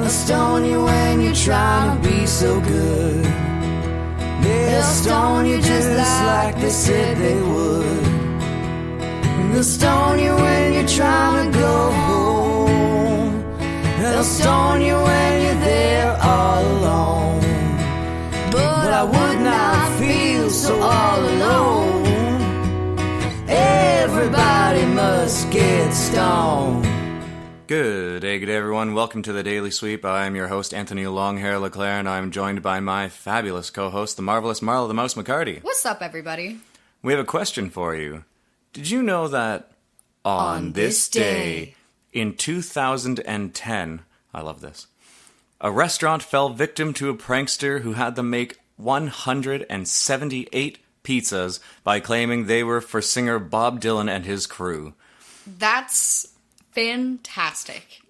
They'll stone you when you're trying to be so good. They'll stone you just like they said they would. They'll stone you when you're trying to go home. They'll stone you when you're there all alone. But I would not feel so all alone. Everybody must get stoned. Good day, everyone. Welcome to the Daily Sweep. I am your host, Anthony Longhair Leclair, and I'm joined by my fabulous co-host, the marvelous Marla the Mouse McHardy. What's up, everybody? We have a question for you. Did you know that on this day in 2010, I love this, a restaurant fell victim to a prankster who had them make 178 pizzas by claiming they were for singer Bob Dylan and his crew? That's fantastic.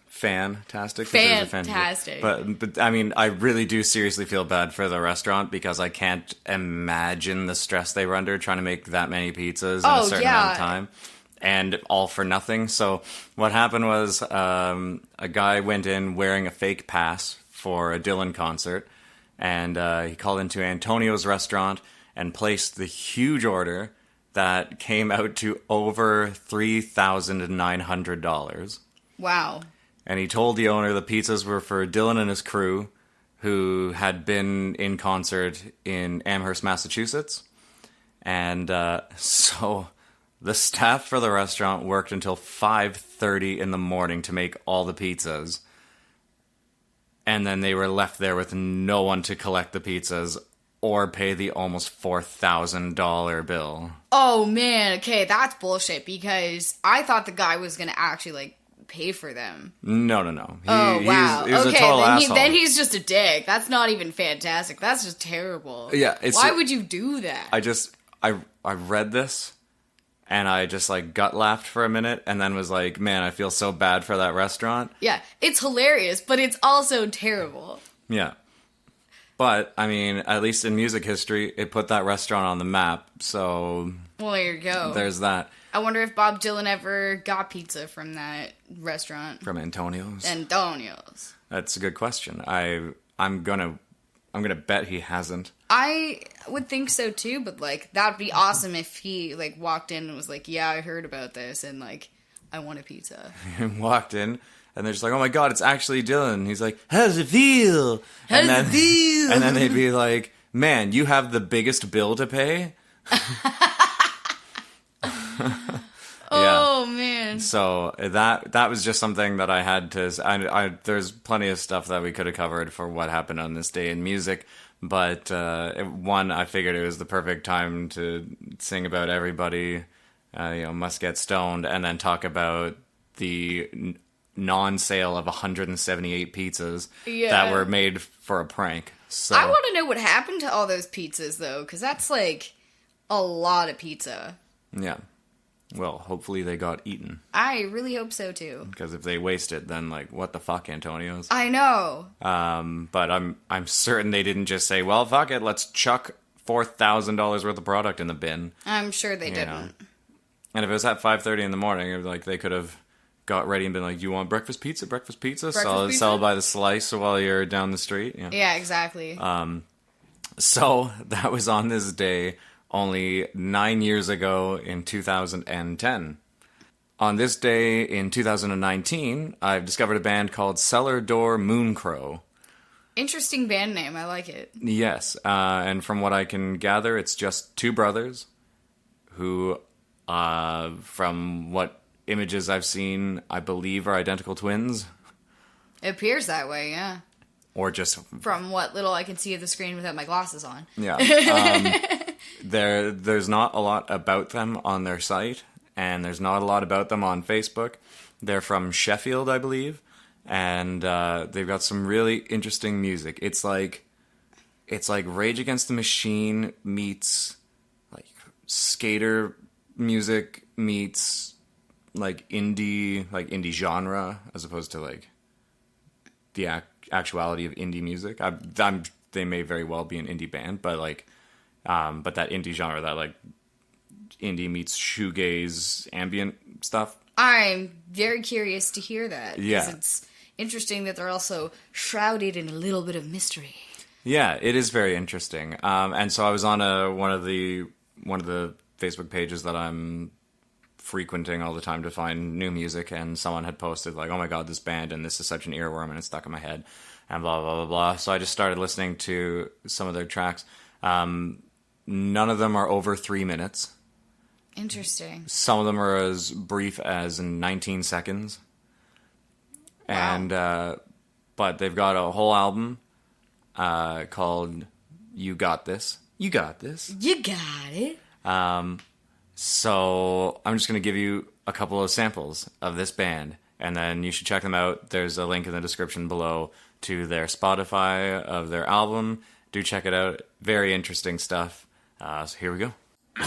Fantastic. Fantastic. But I mean, I really do seriously feel bad for the restaurant because I can't imagine the stress they were under trying to make that many pizzas in a certain amount of time. And all for nothing. So what happened was a guy went in wearing a fake pass for a Dylan concert. And he called into Antonio's restaurant and placed the huge order that came out to over $3,900. Wow. And he told the owner the pizzas were for Dylan and his crew, who had been in concert in Amherst, Massachusetts. And so the staff for the restaurant worked until 5:30 in the morning to make all the pizzas. And then they were left there with no one to collect the pizzas or pay the almost $4,000 bill. Oh, man. Okay, that's bullshit because I thought the guy was going to actually, pay for them. No. Wow. He was a total asshole. Then he's just a dick. That's not even fantastic. That's just terrible. Yeah. Why would you do that? I read this and I just gut laughed for a minute and then was like, man, I feel so bad for that restaurant. Yeah, it's hilarious, but it's also terrible. Yeah. But, I mean, at least in music history, it put that restaurant on the map, so... Well, there you go. There's that. I wonder if Bob Dylan ever got pizza from that restaurant. From Antonio's? Antonio's. That's a good question. I'm gonna bet he hasn't. I would think so, too, but, that'd be awesome if he, walked in and was like, yeah, I heard about this, and, I want a pizza. He walked in... And they're just like, oh my god, it's actually Dylan. He's like, how does it feel? How does it feel? And then they'd be like, man, you have the biggest bill to pay? Oh, man. So that was just something that I had to... there's plenty of stuff that we could have covered for what happened on this day in music. But, I figured it was the perfect time to sing about everybody, must get stoned, and then talk about the... non-sale of 178 pizzas that were made for a prank. So I want to know what happened to all those pizzas, though, because that's, a lot of pizza. Yeah. Well, hopefully they got eaten. I really hope so, too. Because if they waste it, then, what the fuck, Antonio's? I know. But I'm certain they didn't just say, well, fuck it, let's chuck $4,000 worth of product in the bin. I'm sure they didn't. And if it was at 5:30 in the morning, it was they could have... got ready and been like, you want breakfast pizza? Sell by the slice while you're down the street. Yeah, exactly. So that was on this day only 9 years ago in 2010. On this day in 2019, I've discovered a band called Cellar Door Moon Crow. Interesting band name. I like it. Yes. And from what I can gather, it's just two brothers who, from what images I've seen, I believe are identical twins. It appears that way, yeah. Or just... from what little I can see of the screen without my glasses on. Yeah. There's not a lot about them on their site, and there's not a lot about them on Facebook. They're from Sheffield, I believe, and they've got some really interesting music. It's like Rage Against the Machine meets skater music meets indie genre, as opposed to the actuality of indie music. They may very well be an indie band, but that indie genre, that indie meets shoegaze ambient stuff. I'm very curious to hear that. Yeah. interesting that they're also shrouded in a little bit of mystery. Yeah, it is very interesting. And so I was on one of the Facebook pages that I'm frequenting all the time to find new music, and someone had posted like, "Oh my god, this band, and this is such an earworm, and it's stuck in my head," and blah blah blah blah. So I just started listening to some of their tracks. None of them are over 3 minutes. Interesting. Some of them are as brief as 19 seconds. Wow. And but they've got a whole album called "You Got This." You got this. You got it. So I'm just going to give you a couple of samples of this band, and then you should check them out. There's a link in the description below to their Spotify of their album. Do check it out. Very interesting stuff. So here we go. You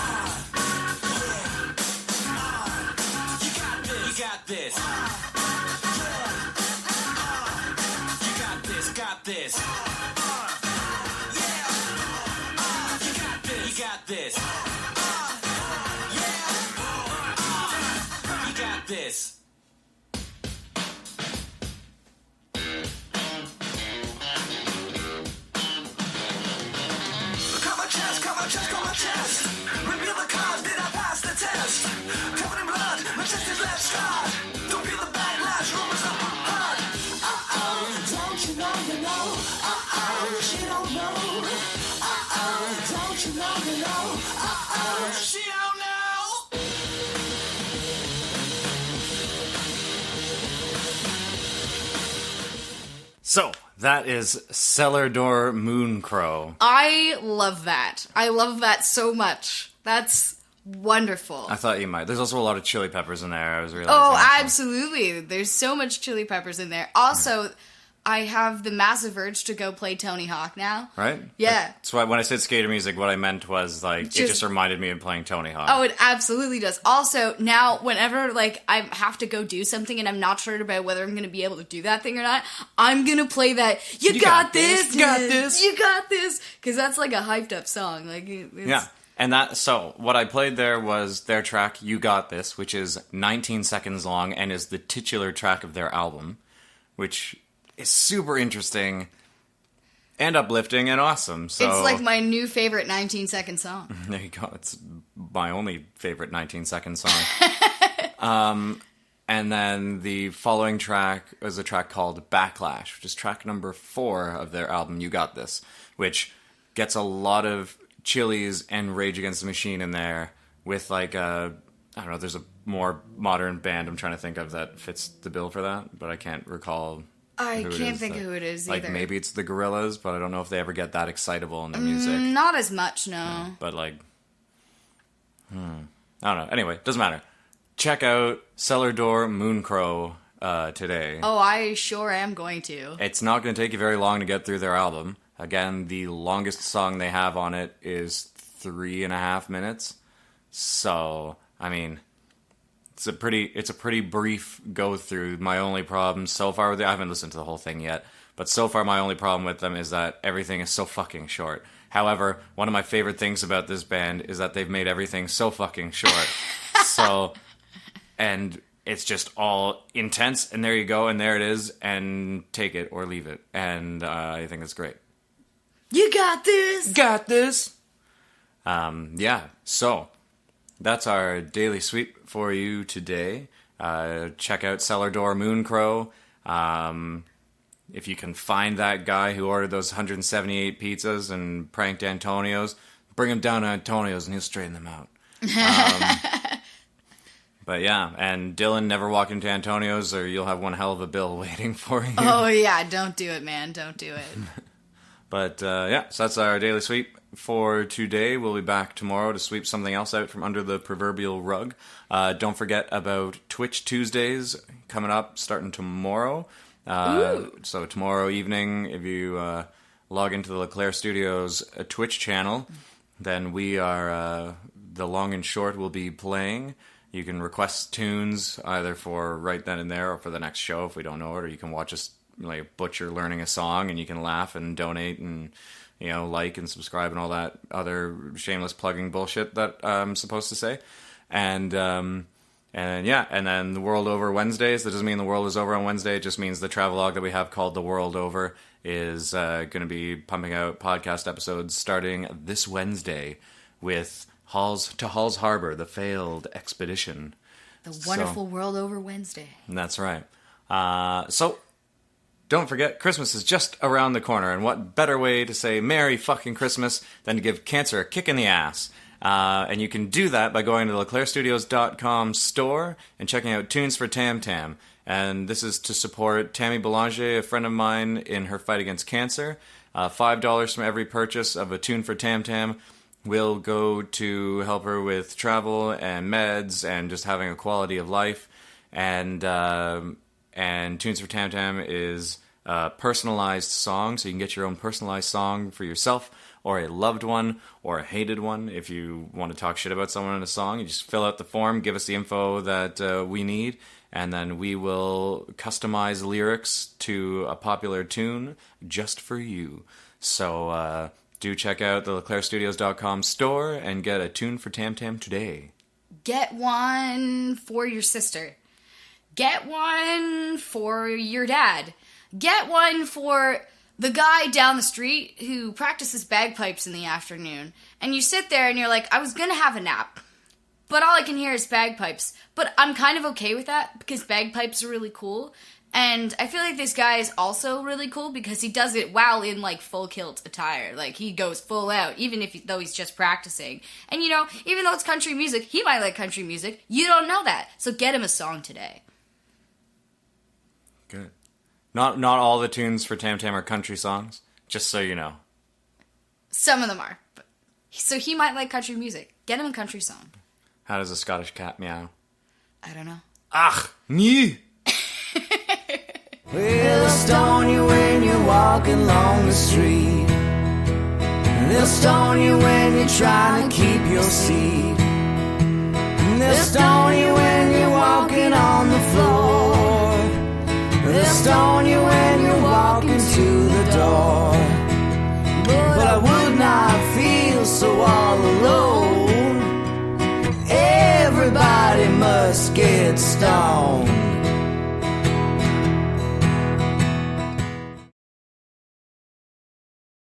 got this. Got this. Yeah. You got this. You got this. Come on, chest. Reveal the cause, did I pass the test? Covered in blood, my chest is left scarred. Don't feel the backlash, rumors are hard. Don't you know you know? She don't know. Don't you know you know? She don't know. So that is Cellar Door Moon Crow. I love that. I love that so much. That's wonderful. I thought you might. There's also a lot of chili peppers in there. I was realizing. Oh, absolutely. There's so much chili peppers in there. Also, I have the massive urge to go play Tony Hawk now. Right? Yeah. That's why when I said skater music, what I meant was like it just reminded me of playing Tony Hawk. Oh, it absolutely does. Also, now whenever like I have to go do something and I'm not sure about whether I'm going to be able to do that thing or not, I'm going to play that. You got this. You got this. You got this. Because that's like a hyped up song. Like it's, yeah. And so what I played there was their track "You Got This," which is 19 seconds long and is the titular track of their album, which is super interesting and uplifting and awesome. So it's like my new favorite 19-second song. There you go. It's my only favorite 19-second song. And then the following track is a track called "Backlash," which is track number 4 of their album "You Got This," which gets a lot of Chili's and Rage Against the Machine in there with like I don't know, there's a more modern band I'm trying to think of that fits the bill for that, but I can't recall. I can't think of who it is either. Like maybe it's the Gorillaz, but I don't know if they ever get that excitable in their music. Not as much, no. Yeah, but like, I don't know. Anyway, doesn't matter. Check out Cellar Door Moon Crow today. Oh, I sure am going to. It's not going to take you very long to get through their album. Again, the longest song they have on it is 3.5 minutes. So, I mean, it's a pretty brief go through. My only problem so far with it, I haven't listened to the whole thing yet, but so far my only problem with them is that everything is so fucking short. However, one of my favorite things about this band is that they've made everything so fucking short. And it's just all intense, and there you go, and there it is, and take it or leave it. And I think it's great. You got this! Got this! Yeah, so that's our daily sweep for you today. Check out Cellar Door Moon Crow. If you can find that guy who ordered those 178 pizzas and pranked Antonio's, bring him down to Antonio's and he'll straighten them out. But yeah, and Dylan, never walk into Antonio's or you'll have one hell of a bill waiting for you. Oh yeah, don't do it, man. Don't do it. But yeah, so that's our daily sweep for today. We'll be back tomorrow to sweep something else out from under the proverbial rug. Don't forget about Twitch Tuesdays coming up starting tomorrow. So tomorrow evening, if you log into the Leclair Studios Twitch channel, then we are, the long and short will be playing. You can request tunes either for right then and there or for the next show if we don't know it, or you can watch us like butcher learning a song and you can laugh and donate and, you know, like and subscribe and all that other shameless plugging bullshit that I'm supposed to say. And And yeah, and then the World Over Wednesdays. That doesn't mean the world is over on Wednesday. It just means the travelogue that we have called The World Over is going to be pumping out podcast episodes starting this Wednesday with Hall's Harbor, the failed expedition. The wonderful World Over Wednesday. That's right. So don't forget, Christmas is just around the corner, and what better way to say Merry fucking Christmas than to give cancer a kick in the ass? And you can do that by going to the LeclairStudios.com store and checking out Tunes for Tam Tam. And this is to support Tammy Belanger, a friend of mine, in her fight against cancer. $5 from every purchase of a Tune for Tam Tam will go to help her with travel and meds and just having a quality of life. And Tunes for Tam Tam is a personalized song, so you can get your own personalized song for yourself, or a loved one, or a hated one. If you want to talk shit about someone in a song, you just fill out the form, give us the info that we need, and then we will customize lyrics to a popular tune just for you. So do check out the LeclairStudios.com store and get a Tune for Tam Tam today. Get one for your sister. Get one for your dad. Get one for the guy down the street who practices bagpipes in the afternoon. And you sit there and you're like, I was going to have a nap, but all I can hear is bagpipes. But I'm kind of okay with that because bagpipes are really cool. And I feel like this guy is also really cool because he does it while in, like, full kilt attire. Like, he goes full out, though he's just practicing. And, you know, even though it's country music, he might like country music. You don't know that. So get him a song today. Good. Not all the tunes for Tam Tam are country songs, just so you know. Some of them are. So he might like country music. Get him a country song. How does a Scottish cat meow? I don't know. Ach, nee! They'll stone you when you're walking along the street. They'll stone you when you're trying to keep your seat. They'll stone you when you're walking on the floor. They'll stone you when you're walking to the door. But I would not feel so all alone. Everybody must get stoned.